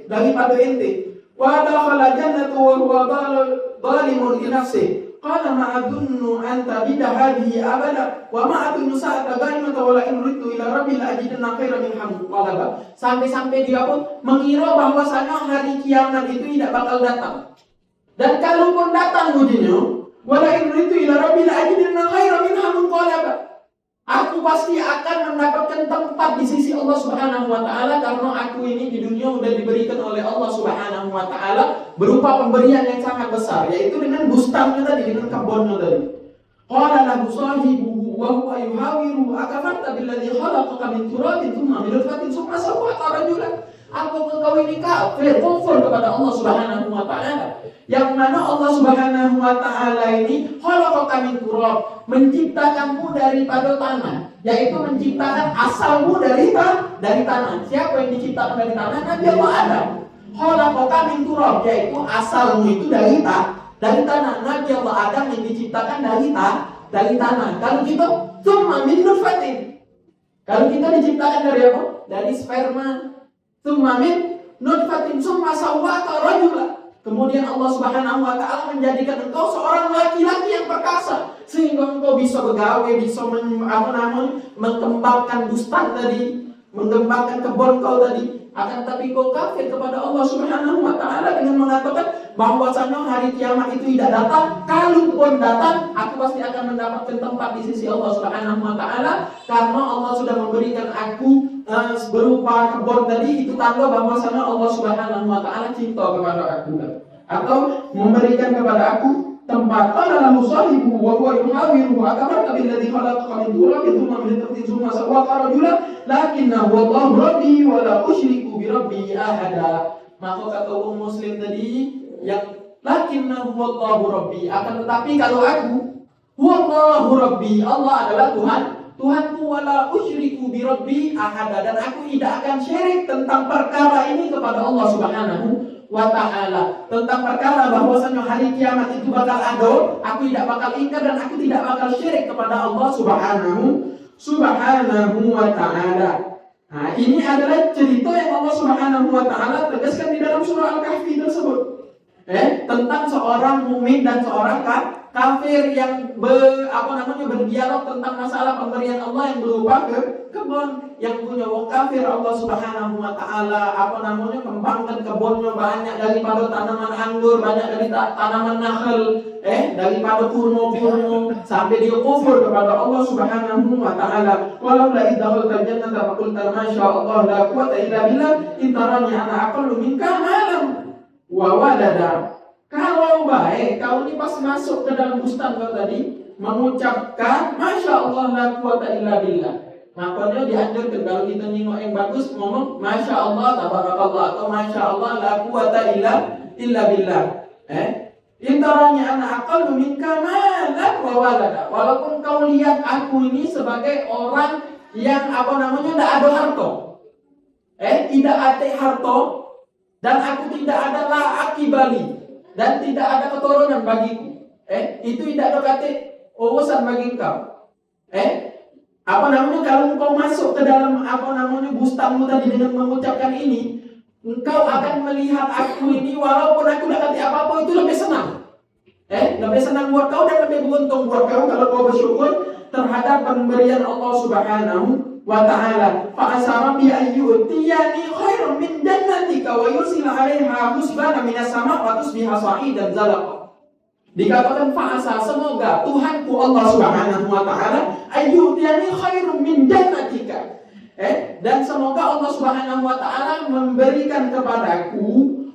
daripada ente. Wa dakhala jannatu wa huwa zalimun li nafsihi. Qala ma adunnu an tabida hadhihi abada wa ma adunnu sa'ata ghaimata wa la in uridu ila rabbil ajidanna khairan minha qalaba. Sampai dia pun mengira bahwasanya hari kiamat itu tidak bakal datang. Dan kalaupun datang ujinya, wala in uridu ila rabbil ajidanna khairan minha qalaba. Aku pasti akan mendapatkan tempat di sisi Allah Subhanahu wa ta'ala, karena aku ini di dunia sudah diberikan oleh Allah Subhanahu wa ta'ala berupa pemberian yang sangat besar, yaitu dengan bustannya tadi, dengan kebunnya tadi. Qala lahu sahibuhu wa huwa yuhawiruhu akafarta billadhi khalaqaka min turabin thumma min nutfatin thumma sawwaka rajulan. Apa engkau ini kafir, kufur kepada Allah Subhanahu wa taala? Yang mana Allah Subhanahu wa taala ini khalaqaka min turab, menciptakanmu daripada tanah, yaitu menciptakan asalmu dari tanah. Siapa yang diciptakan dari tanah? Nabi Allah Adam. Khalaqaka min turab, yaitu asalmu itu dari tanah. Nabi Allah Adam yang diciptakan dari tanah. Kalau gitu, tsumma min nutfatin. Kalau kita diciptakan dari apa? Dari sperma. Tsumma min nutfatin tsumma sawwaka rajula. Kemudian Allah Subhanahu wa taala menjadikan engkau seorang laki-laki yang perkasa sehingga engkau bisa bergawe, bisa mengembangkan bustan tadi, mengembangkan kebun kau tadi. Akan tapi kau kafir kepada Allah Subhanahu wa taala dengan mengatakan bahwasanya hari kiamat itu tidak datang. Kalaupun datang, aku pasti akan mendapatkan tempat di sisi Allah Subhanahu wa taala karena Allah sudah memberikan aku berupa kebun tadi. Itu tanda bahwasanya Allah Subhanahu wa taala cinta kepada aku atau memberikan kepada aku tempat. Qala lahu sahibuhu wa huwa yuhawiruhu akafarta billadhi khalaqaka min turabin thumma min nutfatin thumma sawwaka rajulan lakinnahu wallahu rabbi wa la usyriku bi rabbi ahada. Maka kata orang muslim tadi yang lakinnahu wallahu rabbi, akan tetapi kalau aku wallahu rabbi, Allah adalah Tuhanku, wala usyriku bi rabbi ahada, dan aku tidak akan syirik tentang perkara ini kepada Allah Subhanahu wa ta'ala. Tentang perkara bahwasanya hari kiamat itu bakal ada, aku tidak bakal ingkar dan aku tidak bakal syirik kepada Allah Subhanahu wa ta'ala. Nah, ini adalah cerita yang Allah Subhanahu wa ta'ala tegaskan di dalam surah Al-Kahfi tersebut. Tentang seorang mukmin dan seorang kafir yang berdialog tentang masalah pemberian Allah yang berupa kebun. Yang punya wong kafir, Allah Subhanahu wa taala kembangkan kebunnya banyak daripada tanaman anggur, banyak dari tanaman nakhel, daripada kurma sampai dia kufur kepada Allah Subhanahu wa taala. Walau la idhal jannata faqulta ma sya Allah la quwwata illa billah intarani ana aqallu minka malam wa walada. Kalau baik, kau ini pas masuk ke dalam bustan kau tadi mengucapkan Masya Allah la quwwata illa billah, makanya dianjurkan kalau kita nengok yang bagus ngomong Masya Allah tabarakallah atau Masya Allah la quwwata illa billah. Intaranya anak aqallu minka malan wa walada. Walaupun kau lihat aku ini sebagai orang yang tidak ada harta, tidak ada harta, dan aku tidak ada la akibali, dan tidak ada keturunan bagiku. Itu tidak ada kata urusan bagi engkau. Kalau engkau masuk ke dalam bustanmu tadi dengan mengucapkan ini, engkau akan melihat aku ini walaupun aku tidak kata apa-apa itu lebih senang. Lebih senang buat kau dan lebih beruntung buat kau kalau kau bersyukur terhadap pemberian Allah Subhanahu wa ta'ala. Fa asara bi ayyutiyani khairum min jannatika wa yursila 'alaiha husbana minas sama' wa tusbiha sa'idan zalaqa. Dikatakan fa'asa, semoga Tuhanku Allah Subhanahu wa ta'ala ayyutiyani khairum min jannatika, dan semoga Allah Subhanahu wa ta'ala memberikan kepadaku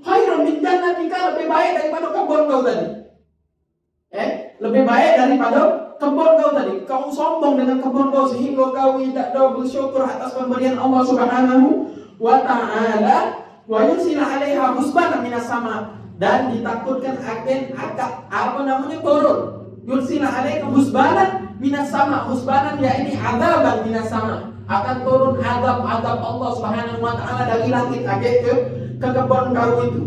khairum min jannatika, lebih baik daripada kebun kau tadi. Lebih baik daripada kebun kau tadi. Kau sombong dengan kebun kau sehingga kau tidak tahu bersyukur atas pemberian Allah Subhanahu wa ta'ala. Wa yursila 'alaiha husbana minas sama', dan ditakutkan akan turun. Yursila 'alaiha husbana minas sama'. Husbanan yakni azaban minas sama'. Akan turun azab Allah Subhanahu wa ta'ala dari langit ke kebun kau itu.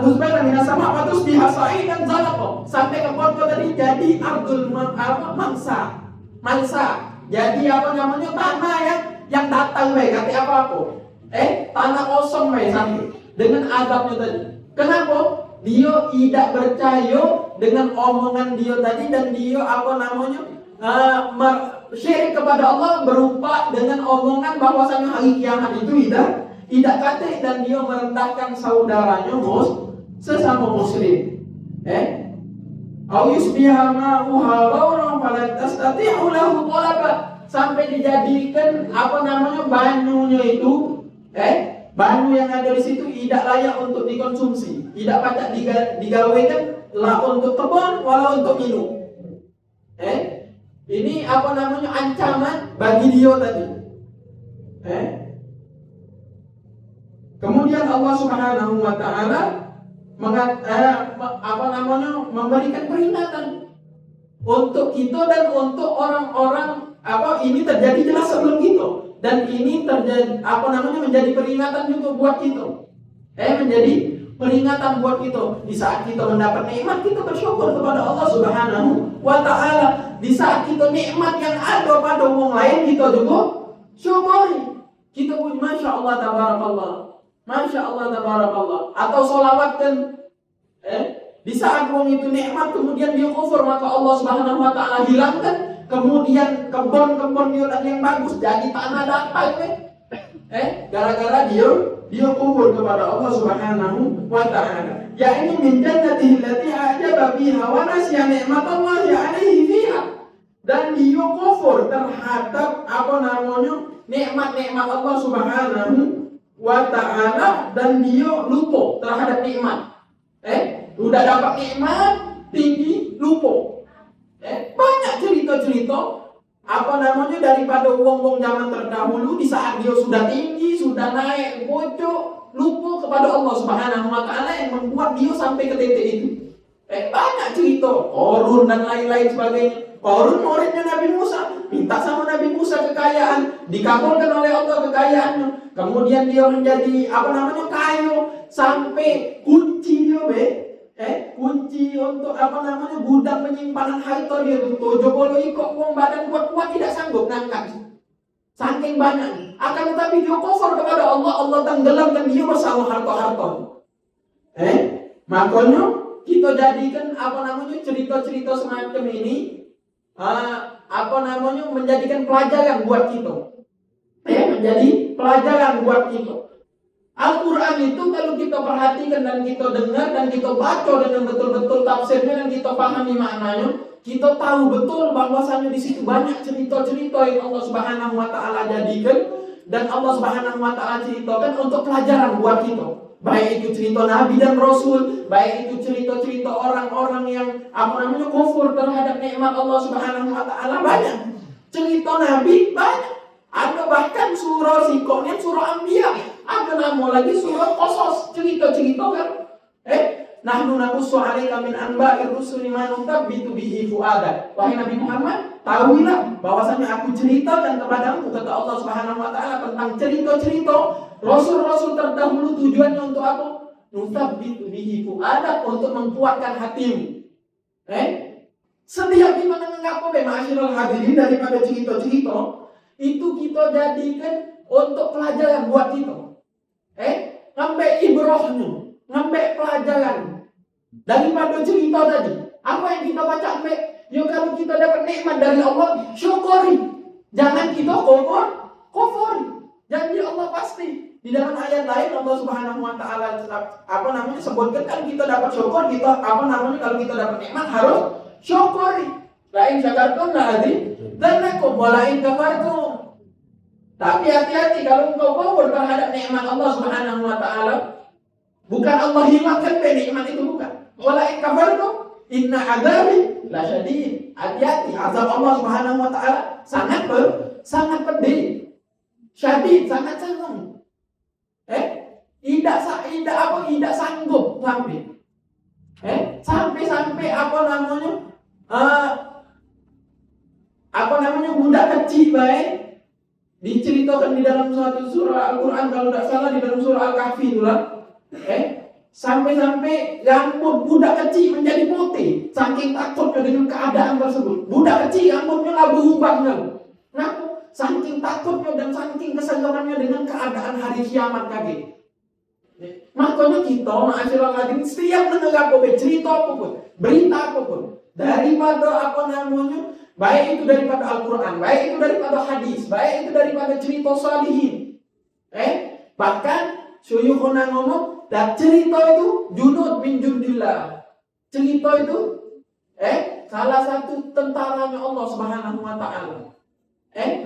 Husbana minas sama' wa tusbiha sa'idan zalaqa, sampai kebun kau tadi jadi ardul mangsa. Jadi tanah yang datang kata apa-apa. Tanah kosong sampai dengan azabnya tadi. Kenapa? Dia tidak percaya dengan omongan dia tadi, dan dia syirik kepada Allah berupa dengan omongan bahwasanya hari kiamat itu tidak kata, dan dia merendahkan saudaranya sesama muslim. Au yusbiha ma'uha ghawran falan tastati'u lahu talaba, sampai dijadikan banyunya itu banyu yang ada di situ tidak layak untuk dikonsumsi, tidak patut digawekan lah untuk kebun walau untuk minum. Ini apa namanya ancaman bagi dia tadi. Kemudian Allah Subhanahu wa taala memberikan peringatan untuk kita dan untuk orang-orang ini terjadi jelas sebelum kita, dan ini terjadi menjadi peringatan juga buat kita. Menjadi peringatan buat kita. Di saat kita mendapat nikmat, kita bersyukur kepada Allah Subhanahu wa taala. Di saat kita nikmat yang ada pada orang lain, kita juga syukuri. Kita puji Masya Allah tabarakallah, Masya Allah tabarakallah. Atau sholawat kan, di saat orang itu nikmat kemudian dia kufur, maka Allah Subhanahu wa taala hilangkan. Kemudian kebun-kebun dia yang bagus jadi tanah datar, gara-gara dia kufur kepada Allah Subhanahu wa taala. Ya ini min jannatihi allati a'jaba biha wa nasiya ni'matallahi 'alaihi fiha. Dan dia kufur terhadap nikmat-nikmat Allah Subhanahu wa taala, dan dia lupa terhadap nikmat. Udah dapat nikmat tinggi, lupa. Banyak cerita-cerita daripada wong-wong zaman terdahulu, di saat dia sudah tinggi, sudah naik pojok, lupa kepada Allah Subhanahu wa taala yang membuat dia sampai ke titik itu. Banyak cerita Qarun dan lain-lain sebagainya. Qarun muridnya Nabi Musa, minta sama Nabi Musa kekayaan, dikabulkan oleh Allah kekayaannya. Kemudian dia menjadi kaya sampai kunci dia kunci untuk gudang penyimpanan harta dia tuh Jogolo ikut uang badan kuat-kuat tidak sanggup ngangkat. Saking banyak. Akan tetapi dia kufur kepada Allah, Allah tenggelamkan dia bersama harta-harta. Makanya kita jadikan cerita-cerita semacam ini menjadikan pelajaran buat kita. Menjadi pelajaran buat kita. Al-Quran itu kalau kita perhatikan dan kita dengar dan kita baca dengan betul-betul tafsirnya dan kita pahami maknanya, kita tahu betul bahwasanya di situ banyak cerita-cerita yang Allah Subhanahu wa taala jadikan dan Allah Subhanahu wa taala ceritakan untuk pelajaran buat kita. Baik itu cerita nabi dan rasul, baik itu cerita-cerita orang-orang yang kufur terhadap nikmat Allah Subhanahu wa taala, banyak. Cerita nabi banyak. Ada bahkan surah Sikoknya surah Anbiya. Ada nama lagi surah Qasas, cerita-cerita kan. Nahnu naqussu 'alaika min anba'ir rusuli ma nutabbitu bihi fu'adak. Wahai Nabi Muhammad, tahuilah bahwasanya aku ceritakan kepadamu, kata Allah Subhanahu wa taala, tentang cerita-cerita rasul-rasul terdahulu. Tujuannya untuk apa? Nutabbitu bihi fu'adak, untuk menguatkan hatimu. Setiap kita menganggap ma'asyiral hadirin daripada cerita-cerita itu kita jadikan untuk pelajaran buat kita. Ngambil ibrahnya, ngambil pelajaran daripada cerita tadi. Apa yang kita baca ambil? Kalau kita dapat nikmat dari Allah, syukuri. Jangan kita kufur. Janji Allah pasti. Di dalam ayat lain Allah Subhanahu wa taala sebutkan kan kita dapat syukur, kita kalau kita dapat nikmat harus syukuri. Lain syakartum la azidannakum wa la in kafartum. Tapi hati-hati kalau engkau kufur terhadap nikmat Allah Subhanahu wa taala, bukan Allah hilangkan nikmat itu, bukan. Wa la in kafartum inna adzabi lasyadid. Hati-hati, azab Allah Subhanahu wa taala sangat pedih. Syadid, sangat sanggup. Tidak sanggup sampai budak kecil baik diceritakan di dalam suatu surah Al-Quran, kalau tidak salah di dalam surah Al-Kahfi itulah. Sampai rambut budak kecil menjadi putih saking takutnya dengan keadaan tersebut. Budak kecil rambutnya nggak berubahnya. Saking takutnya dan saking kesadarannya dengan keadaan hari kiamat kaget. Makanya kita ma'asyiral hadirin setiap mendengar cerita apapun, berita apapun, daripada baik itu daripada Al-Quran, baik itu daripada hadis, baik itu daripada cerita salihin. Bahkan syuyukhuna ngomong, dan cerita itu junud min jundillah. Cerita itu salah satu tentaranya Allah Subhanahu wa taala.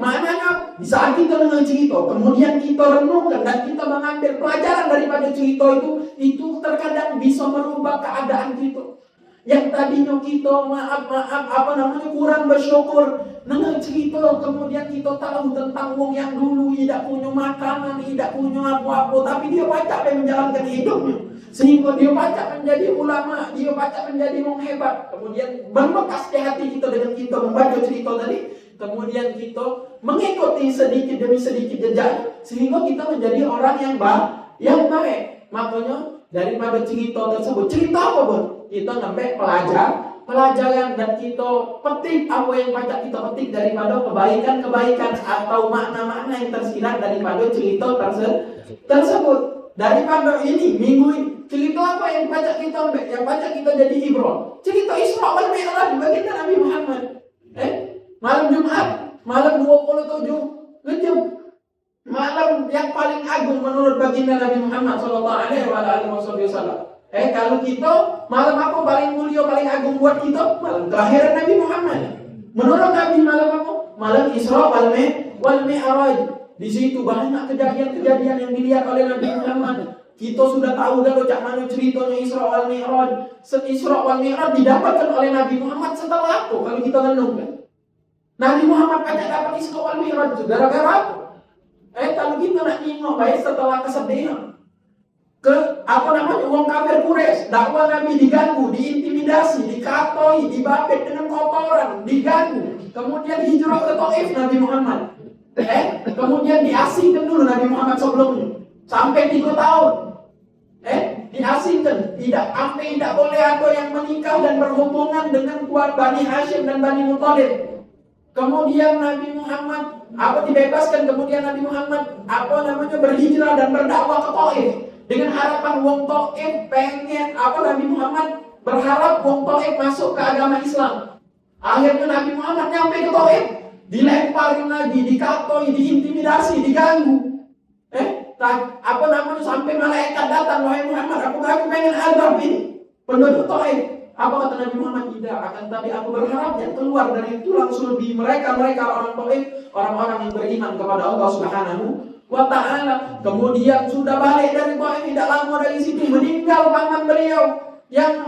Maknanya di saat kita dengar cerita, kemudian kita renungkan dan kita mengambil pelajaran daripada cerita itu terkadang bisa merubah keadaan kita. Yang tadinya kita kurang bersyukur. Nah cerita kemudian kita tahu tentang wong yang dulu tidak punya makanan, tidak punya apa-apa, tapi dia baca dan menjalankan hidupnya. Sehingga dia baca menjadi ulama, dia baca menjadi wong hebat. Kemudian berbekas di hati kita dengan kita membaca cerita tadi. Kemudian kita mengikuti sedikit demi sedikit jejak, sehingga kita menjadi orang yang baik. Makanya daripada cerita tersebut, cerita apa pun, kita ngambil pelajaran dan kita petik apa yang baca kita petik daripada kebaikan-kebaikan atau makna-makna yang tersirat daripada cerita tersebut. Daripada ini minggu ini cerita apa yang baca kita ambil, yang baca kita jadi ibrah. Cerita Isra wal Mi'raj baginda Nabi Muhammad. Malam Jumat, malam 27 Rejab, malam yang paling agung menurut baginda Nabi Muhammad sallallahu alaihi wasallam. Kalau kita malam apa paling mulia, paling agung buat kita? Malam kelahiran Nabi Muhammad. Menurut Nabi malam apa? Malam Isra wal Mi'raj. Di situ banyak kejadian-kejadian yang dilihat oleh Nabi Muhammad. Kita sudah tahu dah cak mana ceritanya Isra wal Mi'raj. Isra wal Mi'raj didapatkan oleh Nabi Muhammad setelah apa? Kalau kita renungkan, Nabi Muhammad banyak dapat Isra wal Mi'raj itu gara-gara apa? Kalau kita nak nengok baik setelah kesedihan, wong kafir Quraisy, dakwah Nabi diganggu, diintimidasi, dikatoi, dibabit dengan kotoran, diganggu. Kemudian hijrah ke Taif Nabi Muhammad. Kemudian diasingkan dulu Nabi Muhammad sebelumnya sampai 3 tahun. Diasingkan, tidak boleh ada yang menikah dan berhubungan dengan keluarga Bani Hashim dan Bani Muthalib. Kemudian Nabi Muhammad dibebaskan, kemudian Nabi Muhammad berhijrah dan berdakwah ke Taif dengan harapan wong Taif pengen Nabi Muhammad berharap wong Taif masuk ke agama Islam. Akhirnya Nabi Muhammad nyampe ke Taif, dilemparin lagi, dikatoi, diintimidasi, diganggu. Sampai malaikat datang, wahai Muhammad, aku pengen azab ini penduduk Taif. Apa kata Nabi Muhammad? Tidak, akan tapi aku berharap yang keluar dari tulang sulbi mereka orang Taif, orang-orang yang beriman kepada Allah Subhanahu wa ta'ala. Kemudian sudah balik dari Taif, tidak lama dari situ meninggal paman beliau yang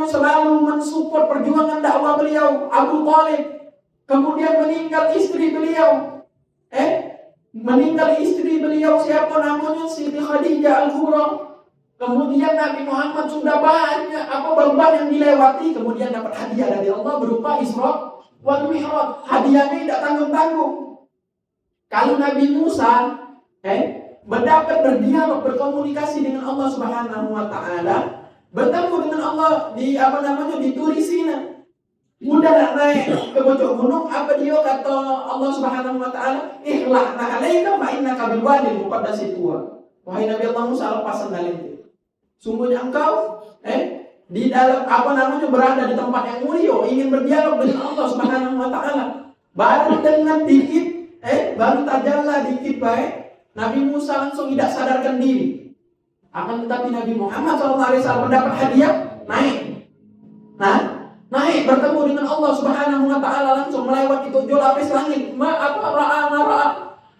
selalu mensupport perjuangan dakwah beliau, Abu Thalib. Kemudian meninggal istri beliau. Meninggal istri beliau siapa namanya? Siti Khadijah Al-Kubra. Kemudian Nabi Muhammad sudah banyak beban yang dilewati, kemudian dapat hadiah dari Allah berupa Isra wal Mi'raj. Hadiahnya tidak tanggung-tanggung. Kalau Nabi Musa mendapat berdialog, berkomunikasi dengan Allah Subhanahu wa ta'ala, bertemu dengan Allah di Turi Sina. Mudah naik ke puncak gunung, apa dia kata Allah Subhanahu wa ta'ala? Ikhla'na 'alaika fa innaka bil wadil muqaddasi tuwa. Wahai Nabi Allah Musa, lepas sandalmu. Sungguhnya engkau di dalam berada di tempat yang mulia, ingin berdialog dengan Allah Subhanahu wa ta'ala. Baru dengan dikit baru tajalla dikit baik, Nabi Musa langsung tidak sadarkan diri. Akan tetapi Nabi Muhammad SAW mendapat hadiah, naik bertemu dengan Allah Subhanahu wa ta'ala, langsung melewati 7 lapis langit.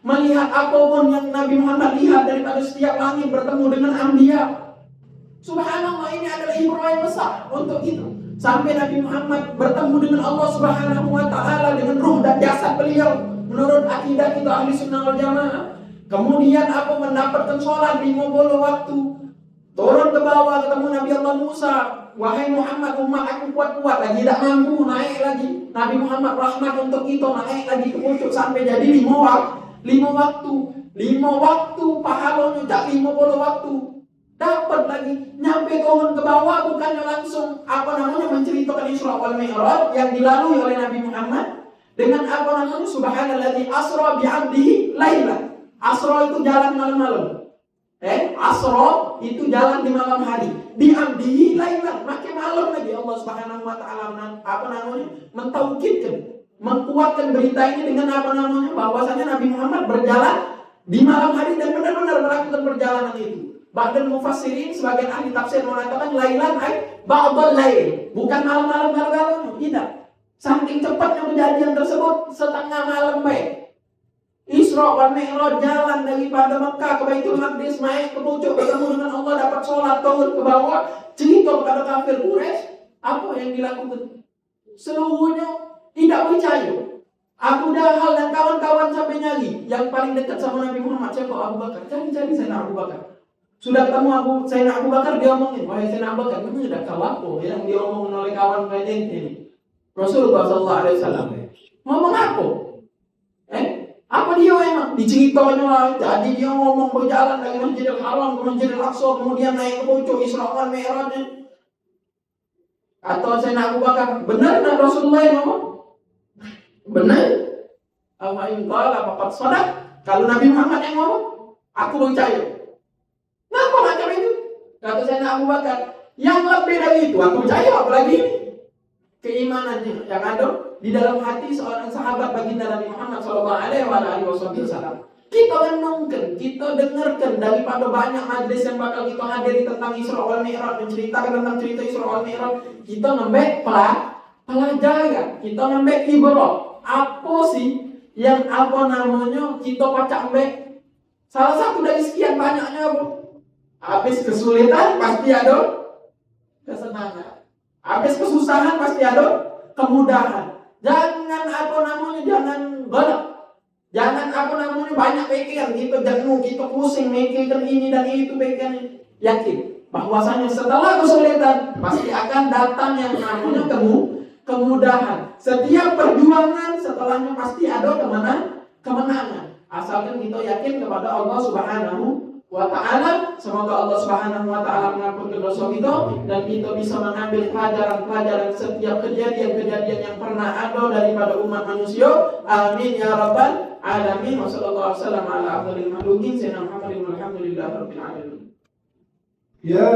Melihat apapun yang Nabi Muhammad lihat daripada setiap langit, bertemu dengan Anbiya. Subhanallah, ini adalah ibrah yang besar untuk itu. Sampai Nabi Muhammad bertemu dengan Allah Subhanahu wa ta'ala dengan ruh dan jasad beliau menurut akidah kita ahli sunnah wal jamaah. Kemudian mendapatkan sholat 50 waktu. Turun ke bawah ketemu Nabi Allah Musa. Wahai Muhammad, umat aku kuat-kuat lagi, tidak mampu, naik lagi. Nabi Muhammad rahmat untuk kita, naik lagi ke pucuk sampai jadi 5 waktu. 5 waktu pahalanya tak 50 waktu. Dapat lagi, nyampe turun ke bawah, bukannya langsung menceritakan Isra wal Mi'raj yang dilalui oleh Nabi Muhammad dengan subhanalladzi asra bi'abdihi lailan. Asra itu jalan malam-malam. Asra itu jalan di malam hari. Bi'abdihi lailan, makin malam lagi Allah Subhanahu wa ta'ala mentaukidkan, menguatkan berita ini dengan bahwasanya Nabi Muhammad berjalan di malam hari dan benar-benar melakukan perjalanan itu. Ba'dal mufassirin sebagian ahli tafsir mengatakan lailan ba'dal lail, bukan malam-malam galak-galak, tidak. Saking cepatnya kejadian tersebut, setengah malam baik. Isra wal Mi'raj, jalan daripada Mekah ke Baitul Maqdis, naik ke pucuk, bertemu dengan Allah, dapat sholat, turun ke bawah, cerita kepada kafir Quraisy. Apa yang dilakukan? Seluruhnya tidak percaya. Abu Jahal dan kawan-kawan sampai nyari. Yang paling dekat sama Nabi Muhammad siapa? Abu Bakar. Cari-cari Sayyidina Abu Bakar. Sudah ketemu Sayyidina Abu Bakar, dia omongin, wahai Sayyidina Abu Bakar, kamu sudah tahu apa yang diomongin oleh kawan kalian ini? Rasulullah SAW ngomong apa? Apa dia emang? Diceritanya lah. Jadi dia ngomong berjalan dari Masjidil Haram ke Masjidil Aqsa, kemudian naik ke puncak Isra wal Mi'raj. Atau Sayyidina Abu Bakar, benar tak Rasulullah yang ngomong? Benar. Al-Ma'in qala faqad shadaq. Kalau Nabi Muhammad yang ngomong, aku percaya. Kenapa macam itu? Kata Sayyidina Abu Bakar, yang lebih dari itu aku percaya, apalagi ini. Keimanannya yang ada di dalam hati seorang sahabat baginda Nabi Muhammad SAW. Kita renungkan, kita dengarkan daripada banyak majlis yang bakal kita hadiri tentang Isra wal Mi'raj, menceritakan tentang cerita Isra wal Mi'raj. Kita ngambil pelajaran, kita ngambil ibrah. Apa sih yang kita baca ambil? Salah satu dari sekian banyaknya apa? Habis kesulitan pasti ada kesenangan. Habis kesusahan pasti ada kemudahan. Jangan jangan galak. Jangan banyak pikiran. Kita jenuh, kita pusing mikirkan ini dan itu pikiran. Yakin bahwasanya setelah kesulitan pasti akan datang yang namanya kemudahan. Setiap perjuangan setelahnya pasti ada kemenangan. Asalkan kita yakin kepada Allah Subhanahu wa ta'ala. Semoga Allah Subhanahu wa ta'ala mengampuni dosa kita dan kita bisa mengambil pelajaran-pelajaran setiap kejadian-kejadian yang pernah ada daripada umat manusia. Amin ya rabbal alamin. Wassallallahu wasallam ala afdhalil makhluqin sayyidina Muhammadin walhamdulillahi rabbil alamin. Ya